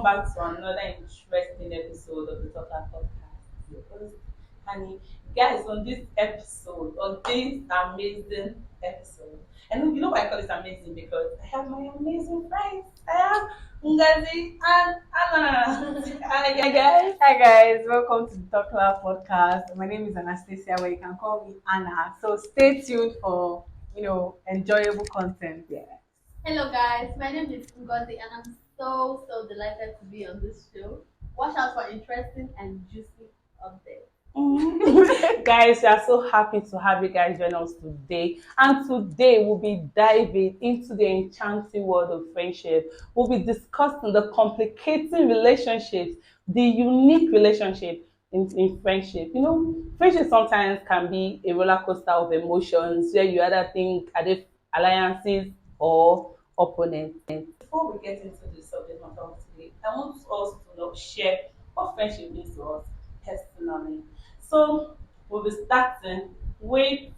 back to another interesting episode of the TheTalkLab Podcast. Your host, Honey. Guys, on this amazing episode, and you know why I call it amazing because I have my amazing friends. I have Ngazi and Anna. Hi, guys. Hi guys, welcome to the TalkLab Podcast. My name is Anastasia, where you can call me Anna. So stay tuned for enjoyable content. Yeah. Hello guys, my name is Ngozi and I'm so delighted to be on this show. Watch out for interesting and juicy updates. Guys, we are so happy to have you guys join us today. And today we'll be diving into the enchanting world of friendship. We'll be discussing the complicating relationships, the unique relationship in friendship. You know, friendship sometimes can be a roller coaster of emotions where you either think are they alliances or opponents. Before we get into the subject matter of today, I want us to share what friendship means to us personally. So we'll be starting with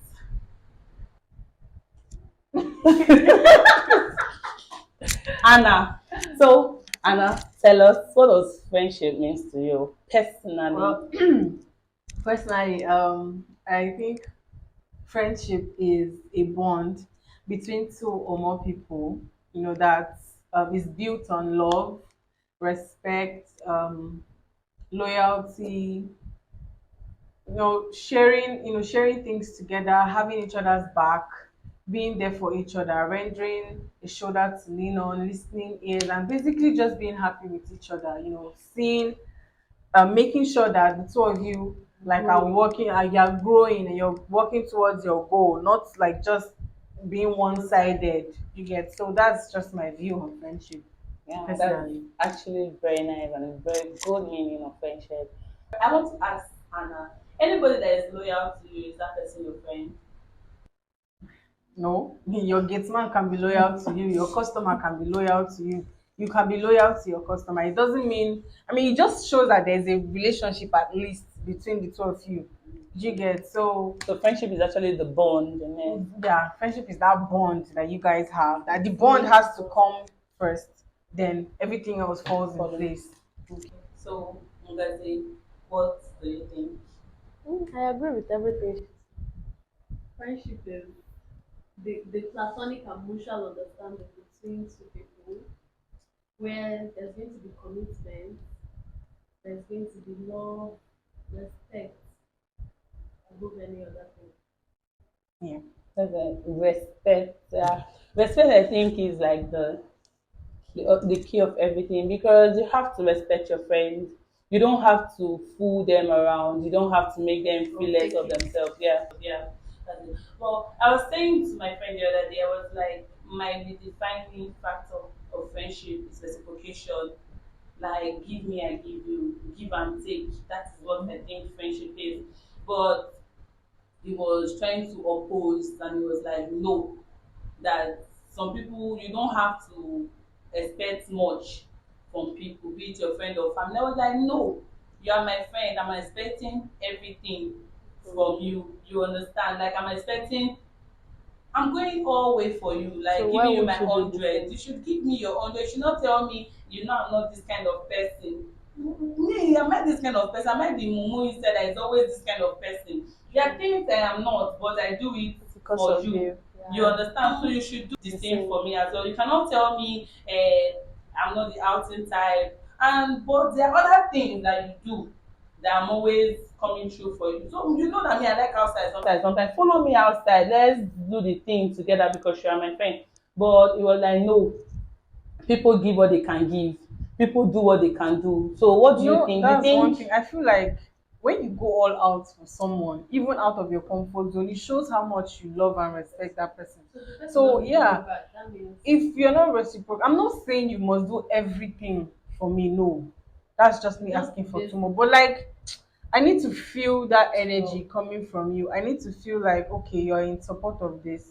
Anna. So Anna, tell us what does friendship means to you personally? Well, personally, I think friendship is a bond between two or more people. That is built on love, respect, loyalty, sharing things together, having each other's back, being there for each other, rendering a shoulder to lean on, listening ears, and basically just being happy with each other. Seeing, making sure that the two of you like are working and you're growing and you're working towards your goal, not like just being one-sided. You get, so that's just my view on friendship. Yeah, that's Personally. actually very nice and a very good meaning of friendship. I want to ask Anna, anybody that is loyal to you, is that person your friend? No, your gate man can be loyal to you, your customer can be loyal to you, you can be loyal to your customer. It doesn't mean, it just shows that there's a relationship at least between the two of you. You get, so So friendship is actually the bond, and then yeah, friendship is that bond that you guys have. That the bond has to come first, then everything else falls in place. okay. So Ngozi, what do you think? I agree with everything. Friendship is the platonic and mutual understanding between two people where there's going to be commitment, there's going to be love, respect above any other thing. Yeah. That's respect. Respect, I think, is like the key of everything because you have to respect your friends. You don't have to fool them around. You don't have to make them feel less of themselves. Yeah, yeah. That's it. Well, I was saying to my friend the other day, I was like, my defining factor of friendship is reciprocation. Like, give me, I give you, give and take. That is what I think friendship is. But he was trying to oppose, and he was like, no, that some people you don't have to expect much from people, be it your friend or family. I was like, no, you are my friend, I'm expecting everything from you. You understand? Like, I'm going all way for you, like So why giving you would my you do the 100. same? You should give me your 100. You should not tell me, I'm not this kind of person. Me, am I this kind of person? Am I the mumu instead that is always this kind of person? There are things I am not, but I do it Because for of you. you. You understand? So you should do the The same same. for me as well. You cannot tell me I'm not the outing type. But there are other things that you do that I'm always coming through for you. So you know that me, I like outside sometimes. Sometimes follow me outside. Let's do the thing together because you are my friend. But it was like, no, people give what they can give. People do what they can do. So what do you think? You That's one think thing. I feel like when you go all out for someone, even out of your comfort zone, it shows how much you love and respect that person. So the person So, doesn't yeah. give you back, that means If you're not reciprocal, I'm not saying you must do everything for me. No, that's just me just asking for this. too much. But like, I need to feel that energy coming from you. I need to feel like, okay, you're in support of this.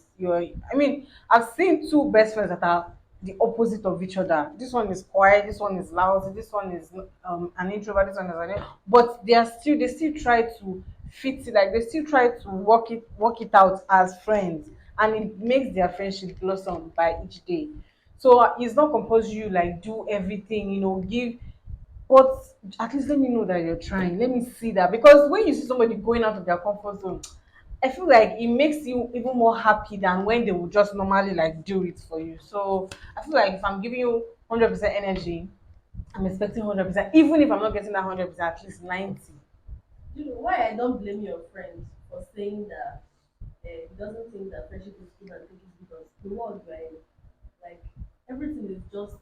I've seen two best friends that are the opposite of each other. This one is quiet, this one is loud, this one is an introvert, this one is but they still try to fit it, like they still try to work it out as friends, and it makes their friendship blossom by each day. So it's not compulsory you like do everything, give. But at least let me know that you're trying. Let me see that, because when you see somebody going out of their comfort zone, I feel like it makes you even more happy than when they would just normally like do it for you. So I feel like if I'm giving you 100% energy, I'm expecting 100%. Even if I'm not getting that 100%, at least 90. You know why I don't blame your friend for saying that he doesn't think that friendship is good and think it's because the world we're in, like everything is just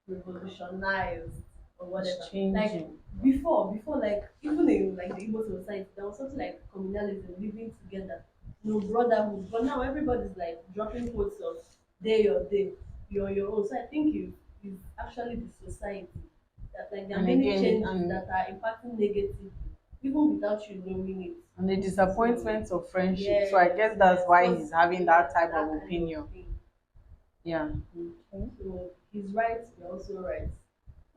revolutionized or It's whatever. Like changing. before, like even in like the Igbo society, there was something like communalism, living together, brotherhood. But now everybody's like dropping quotes of day your day, you're on your own. So I think it's actually the society that like there are And many again, changes that are impacting negatively, even without you knowing it. and the So disappointment of friendship. So I yes, guess that's yes, why just he's having yes, that type that of kind of opinion. thing. Yeah. Okay. So he's right, you're also right.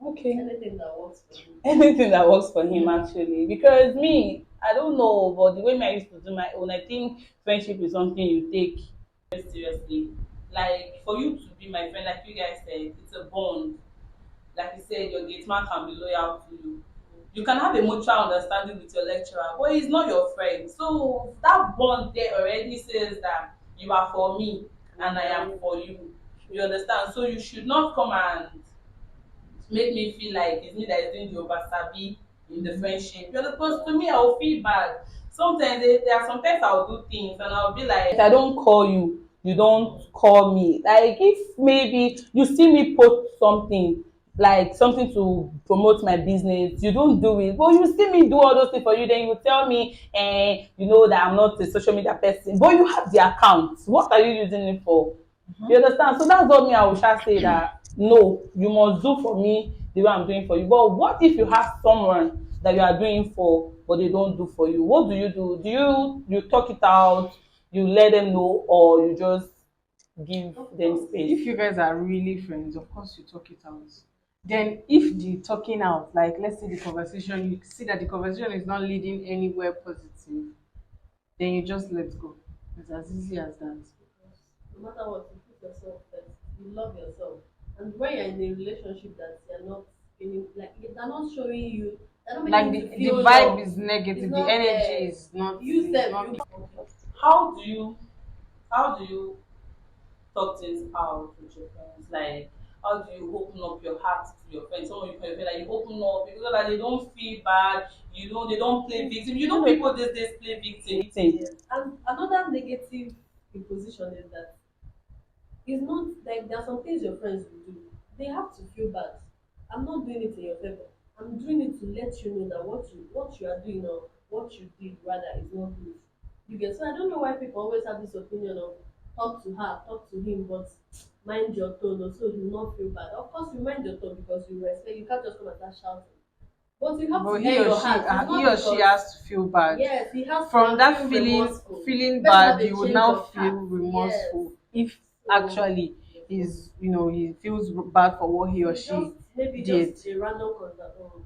Okay. Anything that works for him. Anything that works for him actually. Because me, I don't know, but the way me I used to do my own, I think friendship is something you take very seriously. Like for you to be my friend, like you guys said, it's a bond. Like you said, your gate man can be loyal to you. You can have a mutual understanding with your lecturer, but he's not your friend. So that bond there already says that you are for me and I am for you. You understand? So you should not come and make me feel like it's me that is doing the oversabi in the friendship. You're supposed to me, I'll feel bad. Sometimes there are sometimes I'll do things and I'll be like, if I don't call you, you don't call me. Like if maybe you see me post something like something to promote my business, you don't do it. But you see me do all those things for you, then you tell me, you know that I'm not a social media person. But you have the account. What are you using it for? You understand? So that's what me I will just say that no, you must do for me the way I'm doing for you. But what if you have someone that you are doing for but they don't do for you? What do you do? Do you talk it out, you let them know, or you just give Of them course. space? If you guys are really friends, of course you talk it out. Then if the talking out, like let's say the conversation, you see that the conversation is not leading anywhere positive, then you just let go. It's as easy as that. Because no matter what, you put yourself first. You love yourself. And when you're in a relationship that you're not feeling like they're not showing you, they're not Like making you the feel vibe love. is It's negative, the not energy there. is not You is self, not you How do you how do you talk things out with your friends? Like how do you open up your heart to your friends? Some of you feel like you open up because that they don't feel bad, they don't play victim. You know people these days play victim. yes. And another negative imposition is that it's not like there are some things your friends will do. They have to feel bad. I'm not doing it in your favor. I'm doing it to let you know that what you are doing or what you did rather is not good. You get so I don't know why people always have this opinion of talk to her, talk to him, but mind your tone or so you will not feel bad. Of course you mind your tone because you respect you can't just come and start shouting. But you have but to air your heart. It's he not or she because has to feel bad. yes, he has to From have that feel feeling remorseful. feeling The person have bad, a you would change now of feel heart. Yes. remorseful if So actually is he feels bad for what he or it's just she maybe did. just a random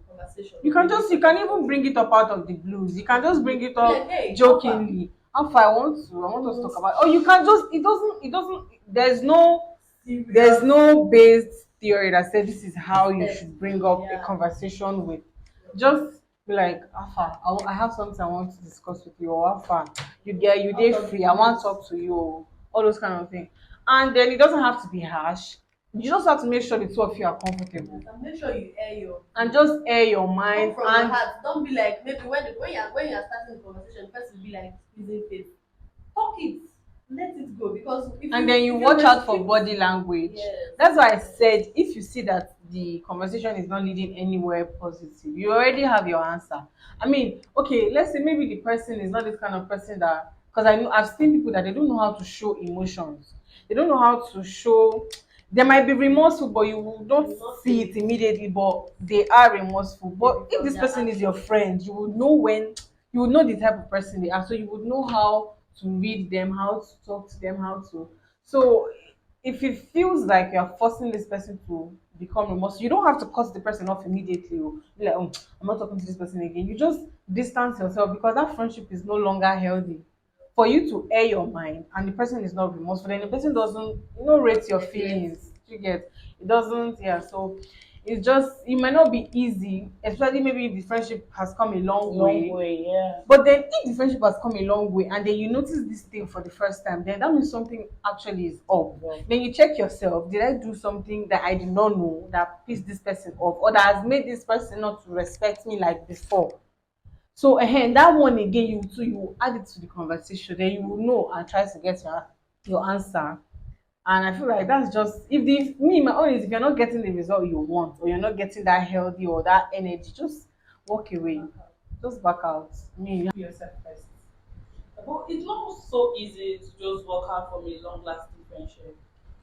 conversation You or can maybe just you can suggestion. even bring it up out of the blues. You can just bring it Be like, up hey, how far? jokingly. How far I want us to talk about, or you can just it doesn't there's Serious no based theory that says this is how you steps. should bring up a Yeah. conversation with. Just be like, Alpha, I have something I want to discuss with you, or Alpha, you Out day of the free, I want to blues. talk to you, all those kind of things. And then it doesn't have to be harsh. You just have to make sure the two of you are comfortable Yes. And make sure you air your and just air your come mind. from your And heart. Don't be like maybe when you're starting the conversation, the person will be like squeezing face. Talk it. Let it go. Because and then you if you watch out for restrict body language. yes. That's why I said if you see that the conversation is not leading anywhere positive, you already have your answer. I mean, okay, let's say maybe the person is not this kind of person that, because I know I've seen people that they don't know how to show emotions. They don't know how to show. They might be remorseful, but you will not You not see feel it it. immediately. But they are remorseful. But Maybe if from this their person is your actions. friend, you would know when you would know the type of person they are, so you would know how to read them, how to talk to them, how to. So if it feels like you are forcing this person to become remorseful, you don't have to cut the person off immediately. Or be like, oh, I'm not talking to this person again. You just distance yourself because that friendship is no longer healthy. For you to air your mind and the person is not remorseful, then the person doesn't rate your Neglect. feelings. You get it doesn't, yeah. So it's just it might not be easy, especially maybe if the friendship has come a long Long way. way, yeah. But then if the friendship has come a long way and then you notice this thing for the first time, then that means something actually is up. Yeah. Then you check yourself, did I do something that I did not know that pissed this person off or that has made this person not to respect me like before? So that one again, you add it to the conversation, then you will know and try to get your answer. And I feel like that's just if the me my own is if you're not getting the result you want or you're not getting that healthy or that energy, just walk away. Just back out. Me, you have yourself first. But it's not so easy to just work out from a long lasting friendship.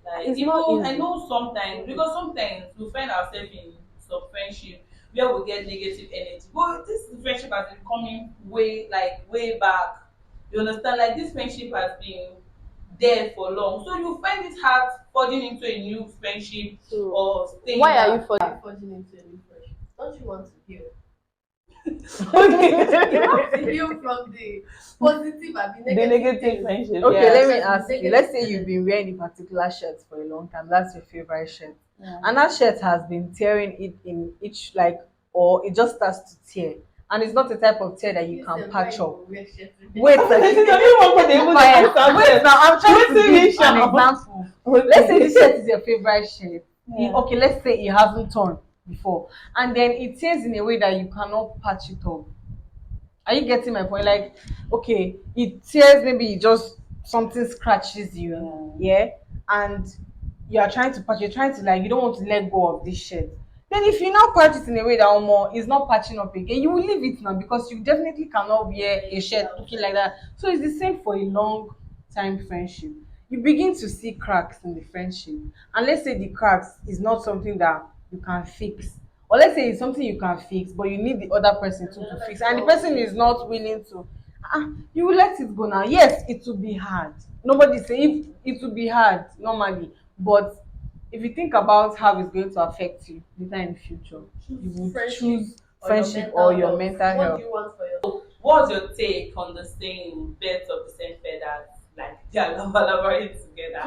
Like It's you not know, I easy. know sometimes because sometimes we find ourselves in some friendship where we get negative energy. But this friendship has been coming way back. You understand? Like this friendship has been there for long. So you find it hard forging into a new friendship So or staying why are you back. forging into a new friendship? Don't you want to heal? Okay. You have to heal from the positive and the The negative negative things. friendship. Okay, Yeah. let me Yes. ask you. Let's say you've been wearing a particular shirt for a long time. That's your favorite shirt. Yeah. And that shirt has been tearing it in each or it just starts to tear. And it's not the type of tear that you can patch up. Wait, I don't want to even Quiet. understand Wait, it. now I'm trying to Wait, give finish an now. example. Let's say this shirt is your favorite shirt. Yeah. Okay, let's say it hasn't torn before, and then it tears in a way that you cannot patch it up. Are you getting my point? Like, okay, it tears, maybe it just something scratches you, yeah, and you are trying to patch, you're trying to like, you don't want to let go of this shirt. Then if you now patch it in a way that more is not patching up again, you will leave it now because you definitely cannot wear a shirt looking like that. So it's the same for a long time friendship. You begin to see cracks in the friendship, and let's say the cracks is not something that you can fix, or let's say it's something you can fix but you need the other person to fix and the person is not willing to, you will let it go now. Yes, it will be hard. Nobody say if it will be hard normally, but if you think about how it's going to affect you later in the future, you will choose friendship or your mental What health. do you want for your What's your take on the saying birds of the same feathers? Like they are collaborating together.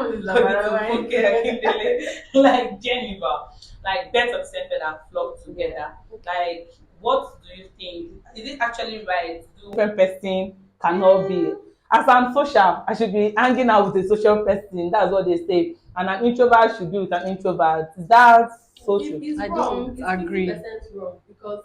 Okay, like Geneva. Like birds of the same feather flock together. Like what do you think? Is it actually right? Different person cannot be. As I'm social, I should be hanging out with a social person. That's what they say. And an introvert should be with an introvert. Is that so true? It's I wrong. don't It's agree. 50% wrong because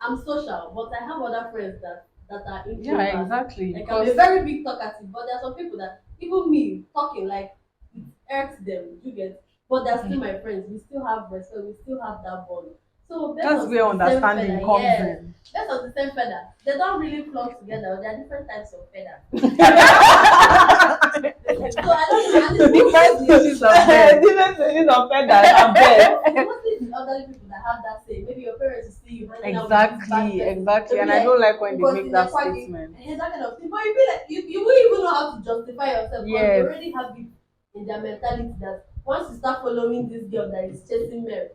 I'm social, but I have other friends that are introverts. Yeah, exactly. Like I'm a Because very big talkative, but there are some people that even me talking like it irks them. You get, but they're still my friends. We still have respect. We still have that bond. So that's where understanding comes in. That's on the same feather. They don't really flock together. There are different types of feathers. So I don't know. And it's Different species of birds. Different species of feathers and birds. mostly the elderly people that have that same. Maybe your parents will see you hanging out with this bad Exactly, person. exactly. They'll And be I don't like when they because make in that their quaggy, statement. that kind of thing. But you feel like you won't even know how to justify yourself because Yes. they already have it in their mentality that once you start following this girl that is chasing Mary,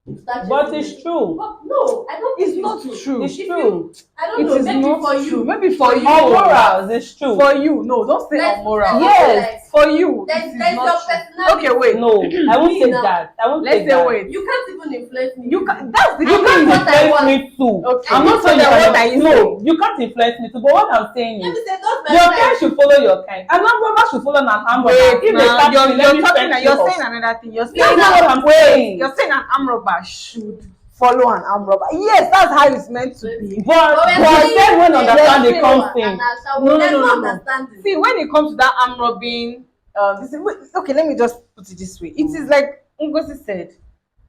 you start But chasing it's Mary. true. But no, I don't think It's not true. It's If true. I don't It know, is maybe not for you. true. Maybe for you. On morals, it's true. For you, no, don't say Let's- on moral. let's Yes. For you, There's it is your not true. personality. Okay, wait. No, I won't Me take now. that. I won't Let's take say that. wait. You can't even influence me. You can. That's the You thing. can't what I influence want. me too. Okay. I'm not So saying then you what cannot- are you No, saying? you can't influence me too. But what I'm saying Let is, me say those my your friends. kind should follow your kind. An arm robber should follow an arm robber. Wait, If they now catch you're me, let me talking. fetch You're you saying up. another thing. You're That's saying not what I'm saying. You're saying an arm robber should follow an arm robber. Yes, that's how it's meant to be. But we're but saying then when they understand the follow concept. and I shall- No, there's no, no, no. understanding. See, when it comes to that arm robbing, okay, let me just put it this way. It is like Ngozi said,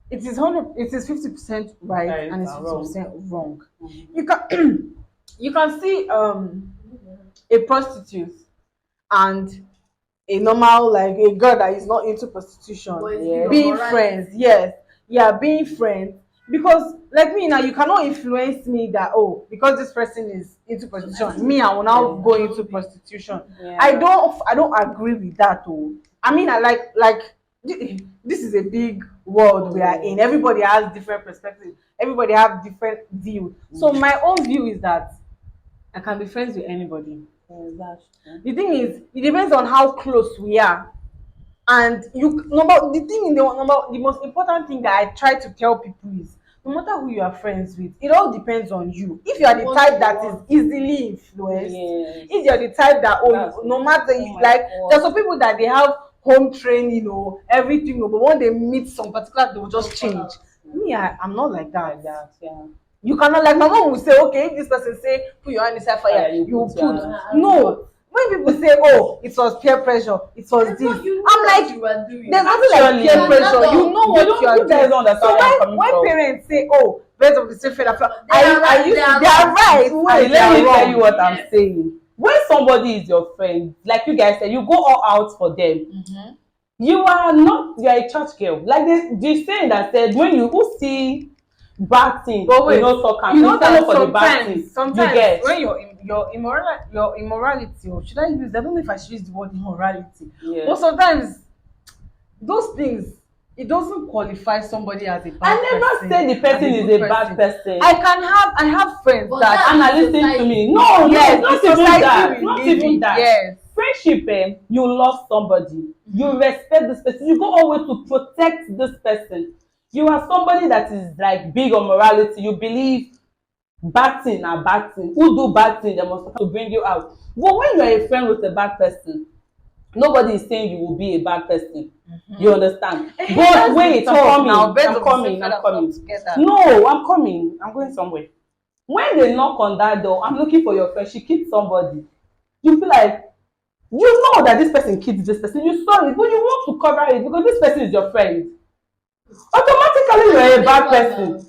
it is 50% right Right, and it's and 50% wrong. You can you can see a prostitute and a normal, like a girl that is not into prostitution But it's Yeah. being alright. friends. Yes, yeah, being friends. Because like me now, you cannot influence me that, oh, because this person is into prostitution, me, I will now go into prostitution. Yeah. I don't agree with that. Oh, I mean, I like this is a big world we are in. Everybody has different perspectives. Everybody have different view. So my own view is that I can be friends with anybody. Yeah, that's true. The thing is, it depends on how close we are. And the most important thing that I try to tell people is, no matter who you are friends with, it all depends on you. If you are the What type you that is want. easily influenced, Yes. if you're the type that That's no matter oh my like God. there's some people that they have home training or everything, but when they meet some particular, they will just change. Me, I'm not like Like that. that, yeah. You cannot, like my mom will say, okay, if this person say put your hand inside fire, Fire, you you put put. your hand. No, when people say, oh, it was peer pressure, it was That's this, what you know I'm what like, you are doing. there's nothing like Actually, peer you pressure. don't- You know what you are you guys doing. don't understand So where I'm coming when from. parents say, oh, birds of the same feather flock, They are right, they they are are right. Wait, and let they are me tell wrong. you what I'm Yes. saying. When somebody is your friend, like you guys said, you go all out for them. Mm-hmm. You are a church girl. Like the saying that said, when you who see bad thing, But wait, you know, so can you know you that follow for the bad thing. sometimes You get. when your immorality, or should I use? I don't know if I should use the word immorality. Yeah. But sometimes those things, it doesn't qualify somebody as a bad I never person, say the person as is good a bad person. I have friends But that Anna, that's listen to society. me. No, Yes, not the even society that. we Not live even in, that. yes. Friendship, you love somebody. You respect this person. You go always to protect this person. You are somebody that is like big on morality. You believe bad thing are bad thing. Who do bad thing, they must come to bring you out. But when you are a friend with a bad person, nobody is saying you will be a bad person. You understand? Eh, But that's wait, the I'm talk coming. now. Birds I'm of the coming. same I'm feather coming. flock together. No, I'm coming. I'm going somewhere. When they knock on that door, I'm looking for your friend. She killed somebody. You feel like you know that this person killed this person. You saw it, but you want to cover it because this person is your friend. Automatically, you're a bad person.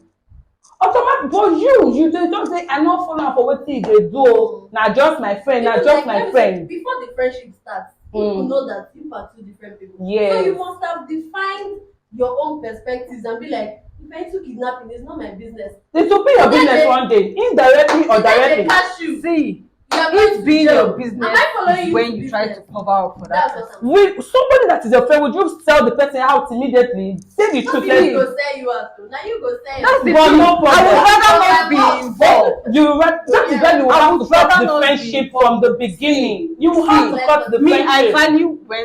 Automatic, but you dey just say I no follow am for wetin e dey do o. Na just my friend. Na Even just like, my let me say, friend. before the friendship starts, people know that you are two different people. Yes. So you must have defined your own perspectives and be like, if I took kidnapping, it's not my business. It will be your business one day, indirectly or Then they directly. catch you. See, You are going it to being jail. your business Am I following is you when to you try to business? cover up for that That's what person. I'm With somebody that is your friend, would you sell the person out immediately? Say the Not truth. be Let's you go. go sell you out. Now you go sell That's the you. But thing. no problem. I would rather But not I be must. involved. That is why you will I have would to cut rather the not be friendship from the beginning. You will have to See, cut the Me, I friendship. value when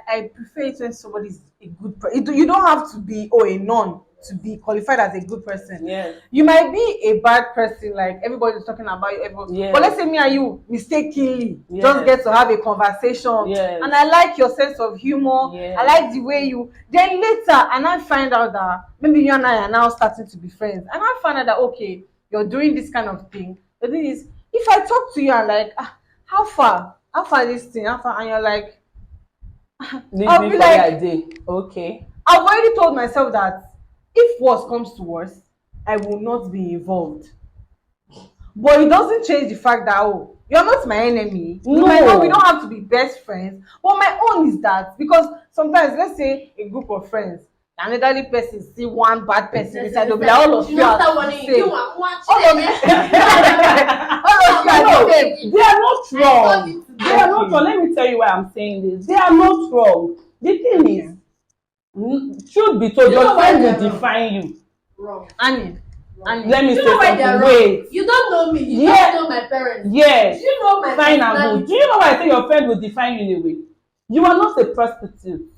I prefer it when somebody is a good person. You don't have to be a nun to be qualified as a good person. Yes. You might be a bad person, like everybody's talking about you, Yes. but let's say me and you mistakenly Yes. just get to have a conversation, Yes. and I like your sense of humor. Yes. I like the way you. Then later, and I find out that maybe you and I are now starting to be friends, and I find out that okay, you're doing this kind of thing. The thing is, if I talk to you and like, how far this thing, how far, and you're like, Leave I'll me be for like, that day. Okay. I've already told myself that if worse comes to worse, I will not be involved. But it doesn't change the fact that you're not my enemy. No. We don't have to be best friends. But my own is that because sometimes let's say a group of friends, an elderly person see one bad person inside, they'll be like, all of you are the same. All of you are the same. They are not wrong. They are not wrong. Let me tell you why I'm saying this. They are not wrong. The thing is, truth be told, You know your why friend they're will wrong? define you. Wrong. Annie, Let me You say know why they are something. wrong? Wait. You don't know me. You Yeah. don't know my parents. Yes. Do you know my Fine and good. personality? Do you know why I say your friend will define you in a way? You are not a prostitute.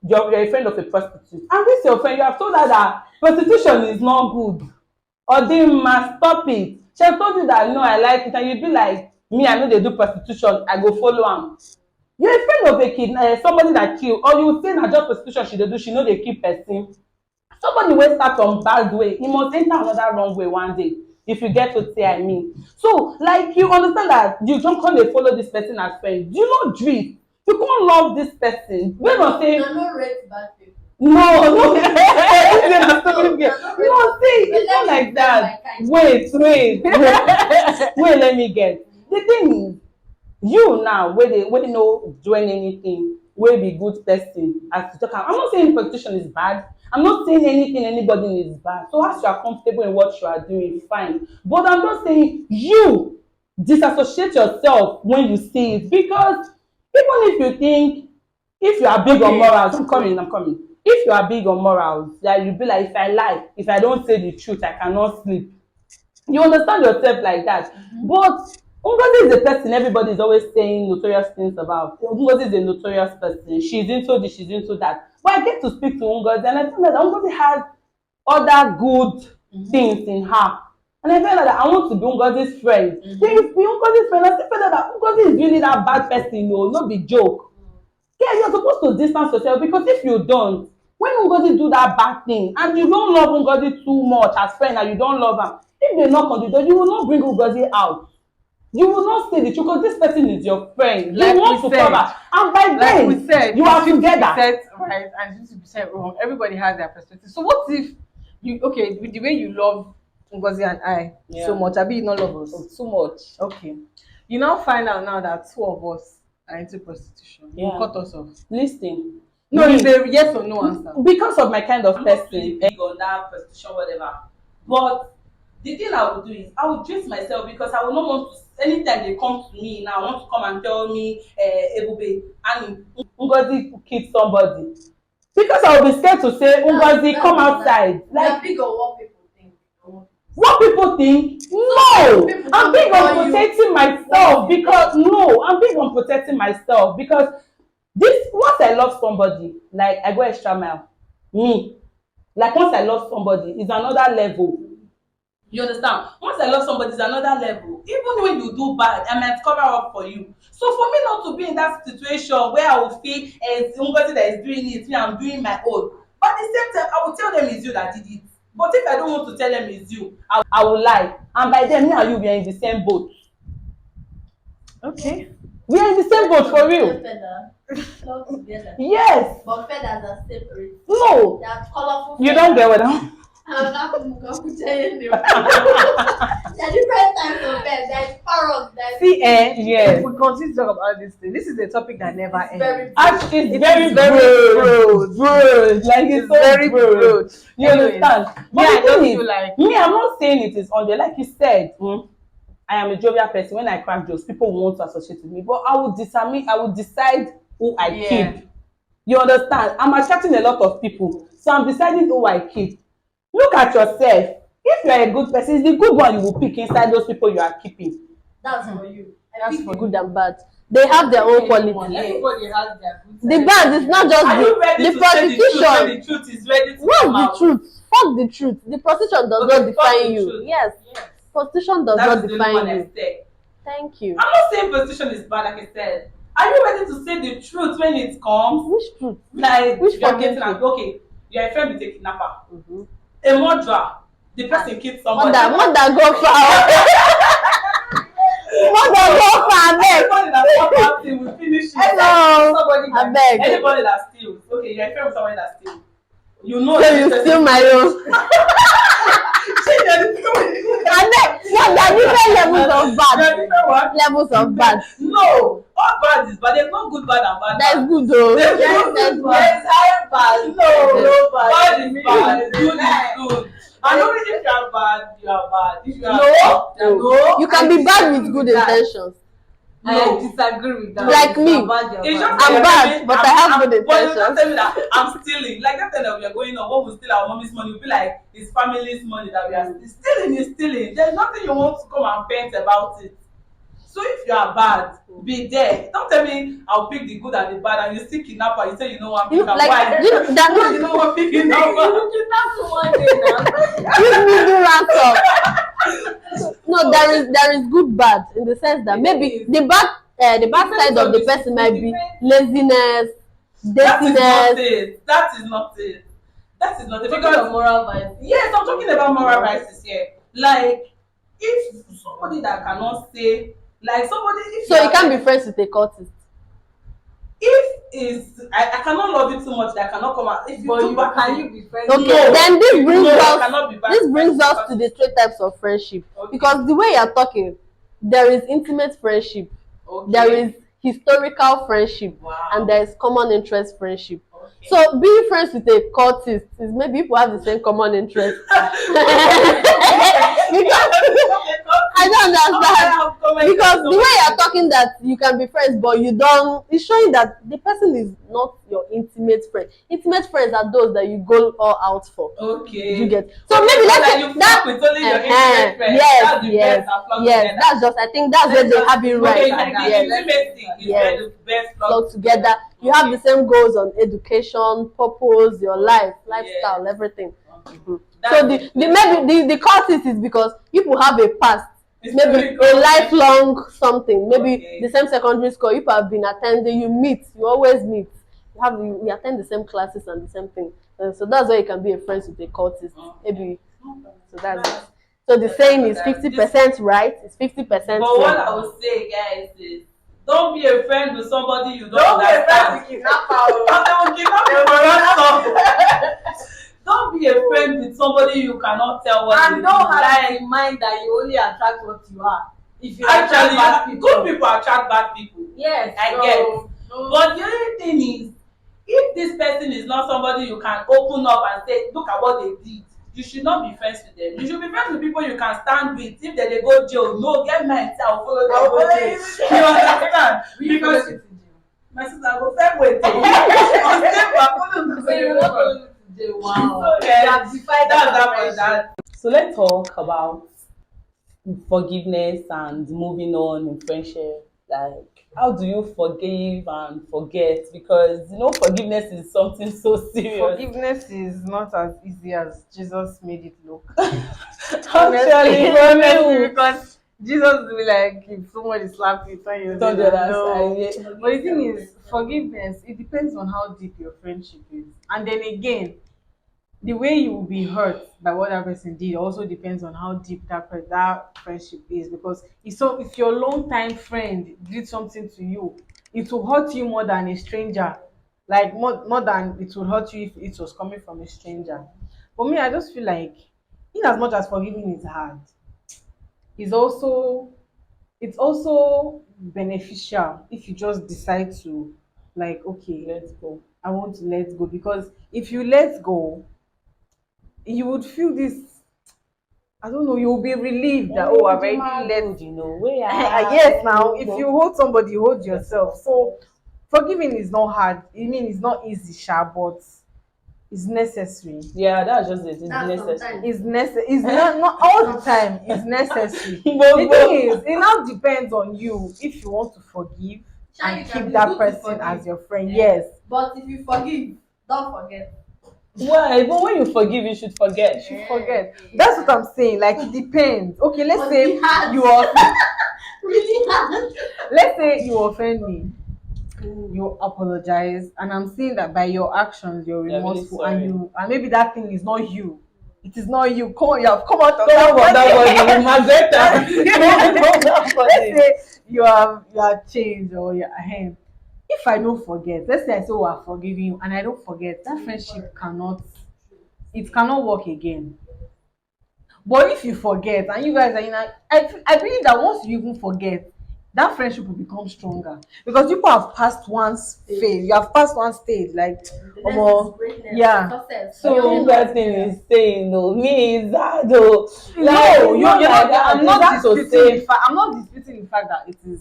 You're a friend of a prostitute. And this your friend, you have told her that prostitution is not good. Or they must stop it. She have told you that no, I like it, and you be like, me, I know they do prostitution, I go follow am. You're a friend of a kid, somebody that kill, or you say na just prostitution she dey do, she no dey kill person. Somebody wey start on bad way, he must enter another wrong way one day. If you get wetin I mean. So, like, you understand that you don't come dey follow this person as friend. You no drift. You can't love this person. Based on say Na no rate bad people. no see it's not like that. Wait let me get. The thing is, you now wey no join anything wey be good person as you talk am. I'm not saying prostitution is bad. I'm not saying anything anybody is bad. So as you are comfortable in what you are doing, fine. But I'm just saying you disassociate yourself when you see it, because even if you think, if you are big on morals, I'm coming. If you are big on morals, like you be like, if I lie, if I don't say the truth, I cannot sleep. You understand yourself like that. But Ngozi is a person everybody is always saying notorious things about. Ngozi is a notorious person. She's into this, she's into that. But I get to speak to Ngozi and I find out that Ngozi has other good things in her. And I felt like I want to be Ngozi's friend. Then you be Ngozi's friend, I still feel like that Ngozi is really that bad person, no, not be joke. Yeah, you're supposed to distance yourself because if you don't, when Ngozi do that bad thing and you don't love Ngozi too much as friend and you don't love am, if they knock on the door, you will not bring Ngozi out. You will not say the truth because this person is your friend. You Like want we to said, cover, and by Like then we said, you are together. 50% right and 50% wrong. Everybody has their perspective. So what if you with the way you love Ngozi and I so much, Abi you not love us So much. okay. You now find out now that two of us are into prostitution. You Yeah. cut us off. Listen. No, me, it's a yes or no answer. because of my kind of I'm not person. really big on that prostitution, whatever. But the thing I will do is I will dress myself because I will not want to. Anytime they come to me now, want to come and tell me, Ebube, and Ngozi killed somebody. Because I will be scared to say, Ngozi, come outside. Like, Like, big on what people think. what people think? No! I'm big on protecting myself because, no, I'm big on protecting myself because this, once I love somebody, like, I go extra mile. Me. Like, once I love somebody, it's another level. you understand? Once I love somebody, it's another level. Even when you do bad, I might cover up for you. So for me not to be in that situation where I will feel it's somebody that is doing it, me I'm doing my own. But at the same time, I will tell them it's you that did it. But if I don't want to tell them it's you, I will lie. And by then, me and you, we are in the same boat. Okay. We are in the same boat for real. Talk together. Yes. But feathers are separate. No. They are colorful. You don't get what I'm. I'm not going to tell you. There are different types of feathers. There is parrots. There is See, Yes. if we continue to talk about this thing, this is a topic that never ends. very Actually, It it's very is very broad. Broad. Like it's so very broad. broad. You Anyways, understand? me, I the don't thing feel is, like me, I'm not saying it is on there. Like you said, I am a jovial person. When I crack jokes, people want to associate with me. But I will decide who I keep. You understand? I'm attracting a lot of people. So I'm deciding who I keep. Look at yourself. If you are a good person, it's the good one you will pick inside those people you are keeping. That's for you. That's for Good and bad. They have their own quality. everybody has their good The bad is not just are you ready the to say the truth when prostitution. the truth is ready to What's come the out? truth? Fuck the truth. The prostitution does Okay, not fuck define the you. truth. Yes. Yes. Prostitution does That not is the only one define I you. said. Thank you. I'm not saying prostitution is bad, like I said. Are you ready to say the truth when it comes? Which truth? Like, Which you are fucking getting truth? okay, you're a friend with a kidnapper, Mm-hmm. a murderer, the person killed somebody. Mother go far. Mother go far, abeg. Anybody that fuck out thing will finish it. Hello. Somebody that, Abeg. anybody that steals. Okay, you're a friend with somebody that steals. You know So you steal my own. No, there are different levels of bad. Levels of bad. No, all bad is bad. There's no good, bad, and bad. That's good though. There's no That's good, good. bad. There's high bad. No, bad is bad. Good is good. And only if you are bad, you are bad. If you are no, You can be bad with good intentions. I disagree with that. Like me. It's just I'm bad, but I have good But you intentions. don't tell me that I'm stealing. Like that time that we are going on, what we steal our mommy's money, we'll be like, it's family's money that we are stealing. Is stealing. There's nothing you want to come and paint about it. So if you are bad, be there. Don't tell me I'll pick the good and the bad, and you still kidnapper. You say you know one pick and Like why? that You know one pick kidnapper. Kidnap someone day now. give me the ransom. No, there is good bad in the sense that maybe the bad side of the person might be laziness, That is not dirtiness. it. That is not it. That is not it. Because of moral vice. Yes, I'm talking about moral vices here. Like, if somebody that cannot say, like somebody, if So you can't be friends with a cultist. If I cannot love you too much that I cannot come out. If you do back, can you be friends? Okay, No. then this brings No, I us cannot be back. to the three types of friendship. Okay. Because the way you're talking, there is intimate friendship, Okay. there is historical friendship, Wow. and there is common interest friendship. Okay. So being friends with a cultist is maybe people have the same common interest. Because I don't understand. Because the way you're talking that you can be friends, but you don't, it's showing that the person is not your intimate friend. Intimate friends are those that you go all out for. Okay. You get. So maybe let's say you that with only your intimate friends. Yes, That's the yes, best that flock yes. together. That's just. I think that's where they have it right. Okay, Like, the yes, intimacy is yes. where the best flock together. You have the same goals on education, purpose, your life, lifestyle, everything. Mhm. So maybe the causes is because people have a past, maybe a lifelong something, maybe the same secondary school you have been attending, you meet, you always meet, you attend the same classes and the same thing. So that's why you can be a friend with a cultist. Maybe so that's it. So the saying is 50% right, it's 50% But wrong. what I would say, guys, is don't be a friend with somebody you don't understand. Don't be a friend with somebody you cannot tell what And you don't have like. in mind that you only attract what you are. If you Actually, attract bad people, good people attract bad people. yes, I get. But the only thing is, if this person is not somebody you can open up and say, look at what they did, you should not be friends with them. You should be friends with people you can stand with. If they go jail, no, get mine, I'll follow them. Go jail. You understand? Because my sister go fair with it. Wow. That. So let's talk about forgiveness and moving on in friendship. Like, how do you forgive and forget? Because forgiveness is something so serious. Forgiveness is not as easy as Jesus made it look. Honestly, Because Jesus will be like, if somebody slaps you, turn your Don't do head, that. no. Yeah. But the thing is, forgiveness, it depends on how deep your friendship is. And then again, the way you will be hurt by what that person did also depends on how deep that friendship is. Because if your longtime friend did something to you, it will hurt you more than a stranger. Like more than it would hurt you if it was coming from a stranger. For me, I just feel like, in as much as forgiving is hard, it's also beneficial if you just decide to, like, okay, Let's go. I want to let go. Because if you let go, you would feel this, I don't know, you'll be relieved that, I've already let yes, now if you hold somebody, you hold yourself. So forgiving is not hard. I mean, it's not easy, but it's necessary. Yeah, that's just it. It's That's necessary. sometimes. It's necessary. It's not all the time. It's necessary. The thing is, it now depends on you if you want to forgive and You can keep be that good to person forgive. as your friend. Yes. But if you forgive, don't forget. Why? But when you forgive, you should forget. You should forget. That's what I'm saying. Like, it depends. Okay, let's But say it has- you are. Really hard. Let's say you offend me. You apologize, and I'm seeing that by your actions you're You're really remorseful, sorry. and maybe that thing is not you. It is not you. Come on, you have come out of Don't worry that about that Let's say you are changed, or you're ahead. If I don't forget, let's say I say, oh, I'm forgiving you, and I don't forget, that friendship cannot work again. But if you forget and you guys are in I believe that once you even forget, that friendship will become stronger, because people have passed one phase, you have passed one stage, like, yeah. So that thing is saying, no, me is that though. No, you're not. that. I'm not It's hard to disputing say. the fact. I'm not disputing the fact that it is.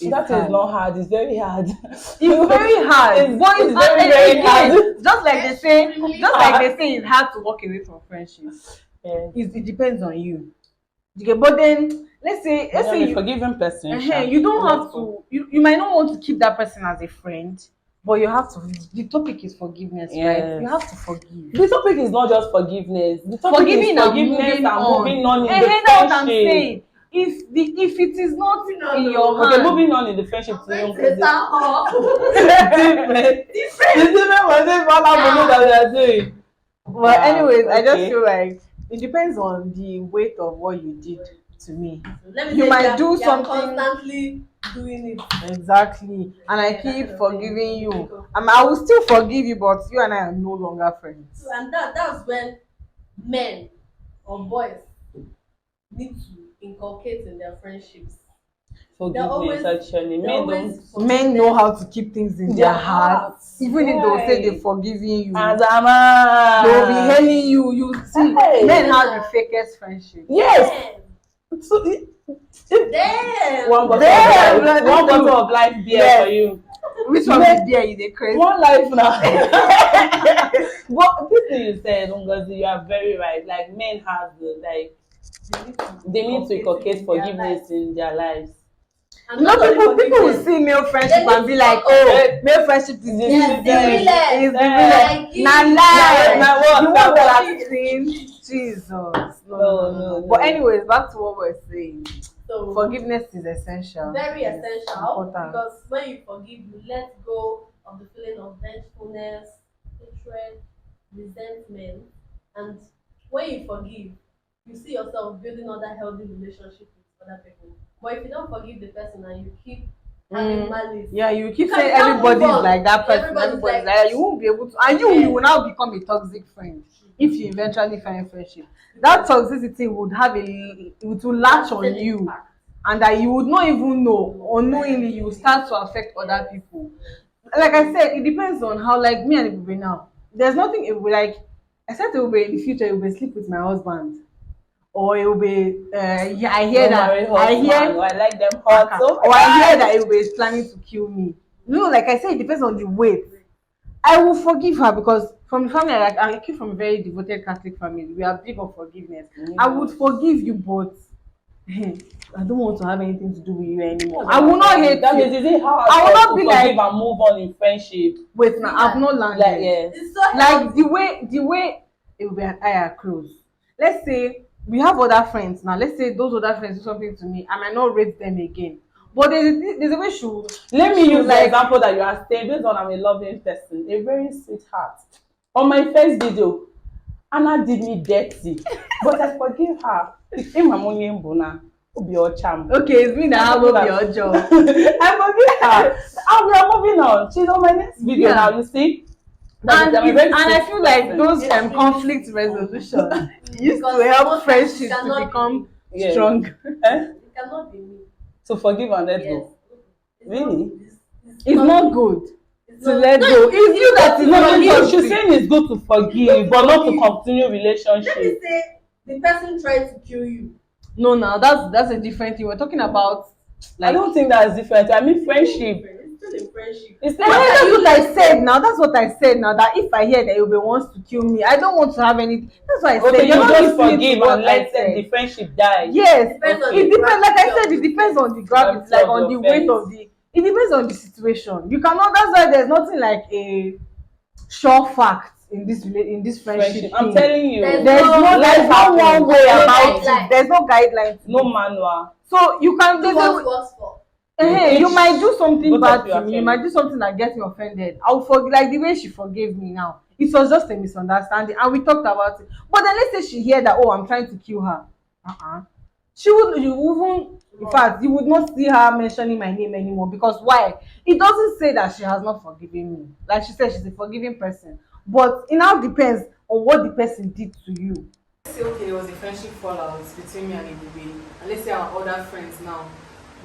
That is not hard. It's very hard. It's very hard. It's very, very hard. Just like they say, it's hard to walk away from friendships. Yeah. It depends on you. Okay, but then let's say you forgiving person. you don't have to. You might not want to keep that person as a friend, but you have to. The topic is forgiveness, right? You have to forgive. The topic is not just forgiveness. The topic Forgiving is and forgiveness moving and on. moving on in And the that's what I'm friendship. saying. If it is not in your hand, Okay, moving on in the friendship to you. Different. Different was this one that we are doing. But anyways, I just okay. feel like it depends on the weight of what you did to me. Let me You say might do you're something constantly doing it. exactly, and I keep forgiving you. I will still forgive you, but you and I are no longer friends. And that's when men or boys need to inculcate in their friendships. Forgiveness, actually. Men know how to keep things in their hearts, even if they'll say they're forgiving you. They'll be hailing you. You see, men have the fakest friendship. Yes. So Damn. one bottle Damn, of life, one bottle of life beer Yes. for you. Which one is there? You the crazy? One life now. But this thing you said, Ngozi, you are very right. Like men have the they need to inculcate forgiveness in their lives. And You know, not only people will forgiveness, see male friendship They and be need like, to oh, male friendship is Yes, this, the realest. is the Like, realest. Nah, lie. Nah, what? The one that I've seen, Jesus. No. But No. anyways, back to what we're saying. so Forgiveness is essential. very It's essential important. because when you forgive, you let go of the feeling of vengefulness, hatred, resentment, and when you forgive, you see yourself building other healthy relationships with other people. But if you don't forgive the person and you keep having malice, Yeah, you keep You saying can't move everybody is on. like that person, Everybody's everybody's like- like that. You won't be able to, and you will now become a toxic friend if you eventually find friendship. That toxicity would have it will latch on lasting you, impact. and that you would not even know. Unknowingly, you will start to affect other people. Like I said, it depends on how, like me and Ebube now. There's nothing it will be like. I said Ebube in the future, it will be sleep with my husband, or it will be. Yeah, I hear No that. marry hot I hear. man. I like them hot. So Or I hear that Ebube is planning to kill me. No, like I said, it depends on the weight. I will forgive her because from the family, I came from a very devoted Catholic family. We are big on forgiveness. I would forgive you, but I don't want to have anything to do with you anymore. I will not hate that you. means is it hard I will to not be forgive like- and move on in friendship? Wait, now I've not landed. Like yes. It's so Like healthy. the way Ebube and I are close. Let's say we have other friends now. Let's say those other friends do something to me. I might not rate them again. But there's a way she will. Let me she will use the example that you are saying based on I'm a loving person, a very sweetheart. On my first video, Anna did me dirty, but I forgive her. In my money in Bona, be your champ. Okay, it's me that have up your job. I forgive her. And we are moving on. She's on my next video Yeah. now. You see. And, I'm a it, very and I sweet feel like person. those conflict resolution used Because to help most friendships times to cannot become Yes. strong. Eh? It cannot be me. To forgive and let Yes. go. It's Really? It's not good it's to not- let go. It's you that is No, not she's saying it's good to forgive, but not to continue Let me relationship. say the person tried to kill you. No, now that's a different thing. We're talking about I like. don't think that's different. I mean friendship. It's still a friendship. It's Well, not that's what I said now. That's what I said now. That if I hear that Yobe wants to kill me, I don't want to have anything. That's why I said okay, you you're not just listening to forgive what and I let said. the friendship die. Yes, Depends on it the depends. Like I gravity said, of it the depends on the gravity, Gravity like of on the the weight offense. of the. It depends on the situation. You cannot. That's why there's nothing like a sure fact in this friendship. I'm thing. telling you. There's There's no Life one happens. way No about guideline. it. There's no guideline. No manual. So you can. Do what works for. Hey, you might do something Both bad of you to are me. You might do something that gets me offended. I'll forgive, like the way she forgave me now. It was just a misunderstanding, and we talked about it. But then let's say she hear that, oh, I'm trying to kill her. She would. You even, in fact, you would not see her mentioning my name anymore because why? It doesn't say that she has not forgiven me. Like she said, she's a forgiving person. But it now depends on what the person did to you. Let's say okay, there was a friendship fallout between me and Ebube, and let's say our other friends now.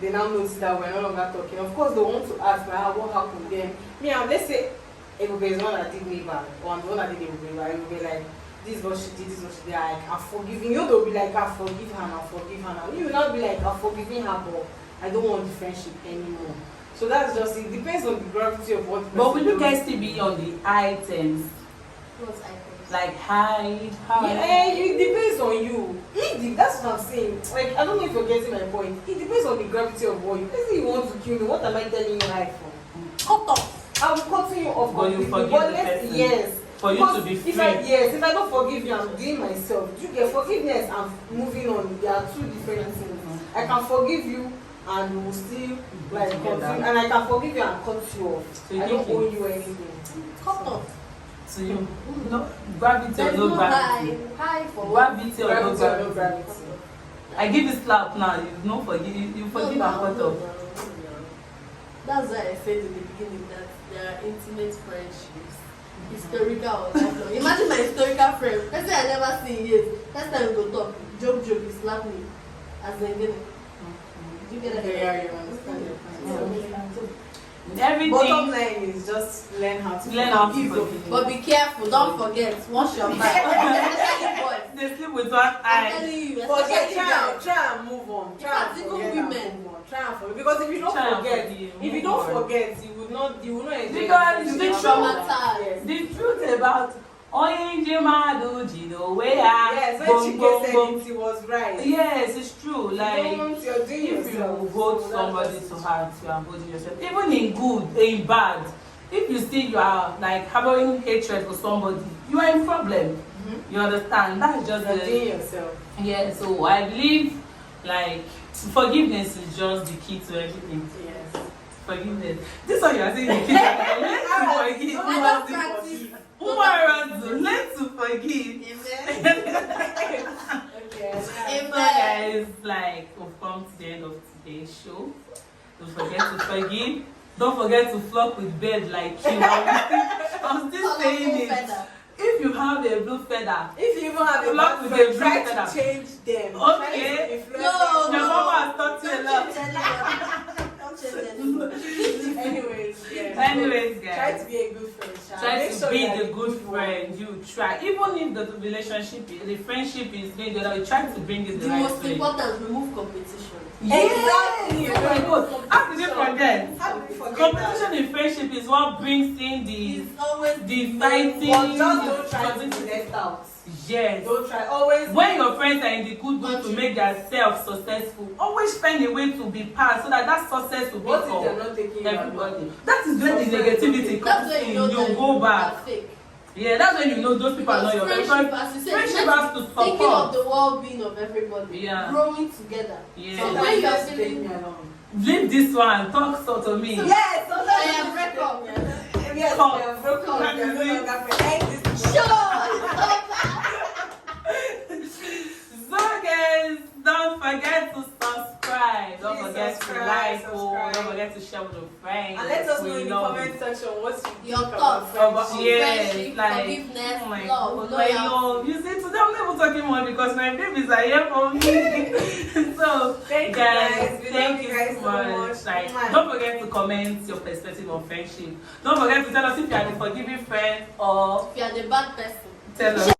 They now notice that we're no longer talking. Of course, they want to ask what happened then. Me, and let's say Ebube is the one that did me bad, or I'm the one that did Ebube bad. It will be like, this is what she did, this is what she did. Like, I'm forgiving you. They'll be like, I forgive her now, forgive her now. You will not be like, I'm forgiving her, but I don't want the friendship anymore. So that's just it. Depends on the gravity of what. But will you guys still be on the items? What's items? Like hide? Yeah, it depends on you. That's what I'm saying. Like, I don't know if you're getting my point. It depends on the gravity of what you. Let's say you want to kill me. What am I telling you life for? Cut off. I'm cutting you off. But you completely. forgive But the let's- person. Yes. For you Because to be free. if I don't forgive you, I'm doing myself. You get forgiveness and moving on. They are two different things. I can forgive you and we will still like Together. continue, and I can forgive you and cut you off. So you I don't think owe it- you anything. Cut off. To you. No gravity or There's no no gravity. high for what? Gravity or no Gravity or no gravity. gravity. I give you slap now, you no forgive you forgive and cut off. That's why I said in the beginning that there are intimate friendships, historical or lifelong. Imagine my historical friend. Let's say I never see in years. Next time we go talk, joke, you slap me. As in, you get it? Yeah, you understand your point. So, Everything. Bottom line is just learn how to Learn how to forgive. forgive. but be careful, don't forget, wash your back. Especially boys. they sleep with one I'm eye. telling you, Forget, especially guys. try and move on. In Try fact, and even forget women. and move on. Try and forget. Because if you don't Try and forget, forgive, if you move don't on. forget, you will not enjoy Because the the friendship. Traumatized. Yes. The truth about Onye Madu Jido where Yes, when Chike said it, he was right. Yes, it's true. Like You're doing if yourself. you hold So somebody that's to just- heart, you are holding yourself. Even in good, in bad. If you see you are like harboring hatred for somebody, you are in problem. You understand? That's just You're doing the yourself. yeah. So I believe like forgiveness is just the key to everything. Yes. Forgiveness. This one you are saying the key. Let's forgive. I don't practice. Learn to forgive. Okay. So guys, like we've come to the end of today's show. Don't forget to forgive. Don't forget to flock with birds like you. I'm still saying it. Feather. If you have a blue feather, If you even have a Flock bad with friend, a try blue to feather. change them. Okay. Try to influence No, them. your mama has taught you a Don't lot. change anybody. Don't change anybody. Anyways, yeah. Anyways, guys. Try to be a good friend. Sha. Try Make to sure be you are the good one. friend. You try, even if the relationship, the friendship is going the other way, try to bring it the The right most way. important, remove competition. Exactly. Oh my God. How did you forget? How did you forget Competition that? in friendship is what brings in It's always the fighting. But just don't try to something be left out. Yes. Don't try. Always. When your friends are in the good mood to make themselves successful, always find a way to be part so that success will be What if for they're not taking you everybody. That is when the negativity That's comes when in. you know You that go you back. are fake. Yeah, that's when you know those people are not your friends. Friendship, as you said, Friendship you're has to thinking of support. the well-being of everybody, Yeah. growing together. Yeah. So Sometimes when you are just take feeling, me along. Leave this one. Talk so to me. Yes. I Sometimes am break up. Yes. Come. We are broken up. We are no longer friends. End this. Sure. So guys, don't forget to subscribe. Don't Please forget subscribe, to like. subscribe. Don't forget to share with your friends. And let us know We in the love comment you. section what you Your think thoughts. about About, friendship. yes, Friendship, like, forgiveness, oh my love, God, loyalty. my love. You see, today I'm not even talking more because my babies are here for me. So, Thank you guys. We thank love you you guys so so much. much. Like, Mwah. don't forget to comment your perspective on friendship. Don't forget to tell us if you are the forgiving friend or If you are the bad person. tell us.